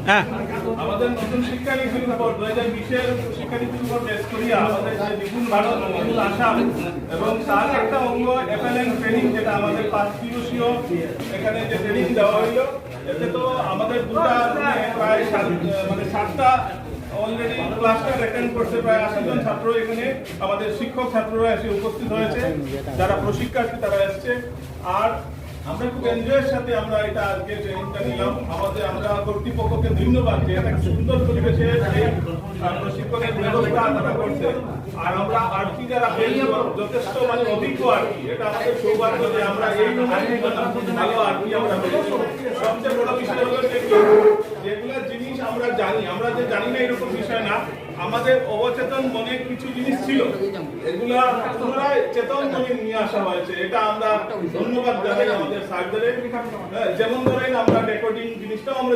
হ্যাঁ, আমাদের নতুন শিক্ষানীতির উপর 2020-এর শিক্ষানীতির উপর বেস করিয়া আমাদের যে নিপুণ ভারত নিপুণ আসাম এবং তার একটা অঙ্গ এফএলএন ট্রেনিং, যেটা আমাদের 5 দিবসীয় এখানে যে ট্রেনিং দেওয়া হইল, এতে তো আমাদের দুটা প্রায় 7টা অলরেডি ক্লাসটা অ্যাটেন্ড করছে, প্রায় 80 জন ছাত্র এখানে আমাদের শিক্ষক ছাত্ররা এসে উপস্থিত হয়েছে, যারা প্রশিক্ষার্থী তারা এসছে। আর আমরা খুব এনজয়ের সাথে আমরা এটা আজকে ট্রেনিংটা নিলাম। আমরা কর্তৃপক্ষকে ধন্যবাদ যে একটা সুন্দর পরিবেশে এই প্রশিক্ষণের ব্যবস্থা তারা করছে। আর আমরা আরকি যারা যথেষ্ট অভিজ্ঞ আরকি, এটা আমাদের সৌভাগ্য যে আমরা এই ভালো আরকি আমরা পেয়েছি। সবচেয়ে বড় বিষয় হলো যেগুলা জিনিস আমরা জানি, আমরা যে জানি না এরকম বিষয় না, আমাদের অবচেতন মনে কিছু জিনিস ছিল, এগুলা পুনরায় চেতন মনে নিয়ে আসা হয়েছে। এটা আমরা ধন্যবাদ জানাই আমাদের স্যারদের। যেমন ধরেন আমরা রেকর্ডিং জিনিসটাও আমরা